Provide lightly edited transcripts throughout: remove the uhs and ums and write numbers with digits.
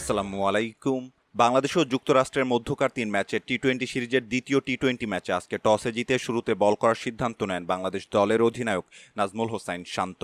আসসালামু আলাইকুম। বাংলাদেশ ও যুক্তরাষ্ট্রের মধ্যকার ৩ ম্যাচের টি-২০ সিরিজের দ্বিতীয় টি-২০ ম্যাচে আজকে টসে জিতে শুরুতে বল করার সিদ্ধান্ত নেন বাংলাদেশ দলের অধিনায়ক নাজমুল হোসাইন শান্ত।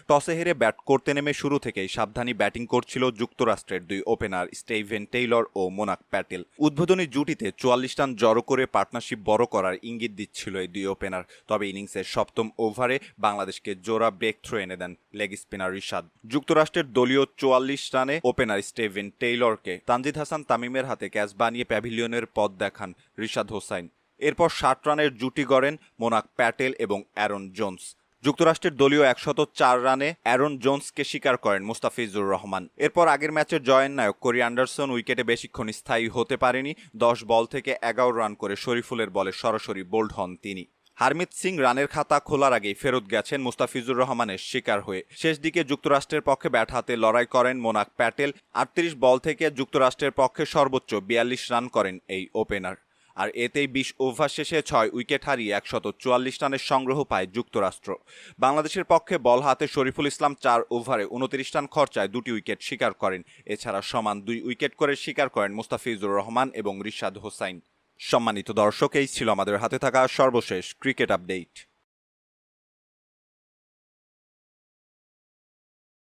টসে হেরে ব্যাট করতে নেমে শুরু থেকেই সাবধানী ব্যাটিং করছিল যুক্তরাষ্ট্রের দুই ওপেনার স্টিভেন টেইলর ও মোনাক প্যাটেল। উদ্বোধনী জুটিতে ৪৪ রান জড়ো করে পার্টনারশিপ বড় করার ইঙ্গিত দিচ্ছিল এই দুই ওপেনার। তবে ইনিংসের সপ্তম ওভারে বাংলাদেশকে জোড়া ব্রেক থ্রো এনে দেন লেগ স্পিনার রিশাদ। যুক্তরাষ্ট্রের দলীয় ৪৪ রানে ওপেনার স্টিভেন টেইলরকে তানজিদ হাসান তামিমের হাতে ক্যাচ বানিয়ে প্যাভিলিয়নের পথ দেখান রিশাদ হোসাইন। এরপর ৬০ রানের জুটি গড়েন মোনাক প্যাটেল এবং অ্যারন জোন্স। যুক্তরাষ্ট্রের দলীয় ১০৪ রানে অ্যারন জোন্সকে শিকার করেন মুস্তাফিজুর রহমান। এরপর আগের ম্যাচের জয়ের নায়ক কোরি অ্যান্ডারসন উইকেটে বেশিক্ষণ স্থায়ী হতে পারেনি। ১০ বল থেকে ১১ রান করে শরীফুলের বলে সরাসরি বোল্ড হন তিনি। হারমিত সিং রানের খাতা খোলার আগেই ফেরত গেছেন মুস্তাফিজুর রহমানের শিকার হয়ে। শেষ দিকে যুক্তরাষ্ট্রের পক্ষে ব্যাট হাতে লড়াই করেন মোনাক প্যাটেল। ৩৮ বল থেকে যুক্তরাষ্ট্রের পক্ষে সর্বোচ্চ ৪২ রান করেন এই ওপেনার। আর এতেই ২০ ওভার শেষে ৬ উইকেট হারিয়ে ১৪৪ রানের সংগ্রহ পায় যুক্তরাষ্ট্র। বাংলাদেশের পক্ষে বল হাতে শরীফুল ইসলাম ৪ ওভারে ২৯ রান খরচায় ২টি উইকেট শিকার করেন। এছাড়া সমান ২ উইকেট করে শিকার করেন মুস্তাফিজুর রহমান এবং রিশাদ হোসাইন। সম্মানিত দর্শক, এই ছিল আমাদের হাতে থাকা সর্বশেষ ক্রিকেট আপডেট।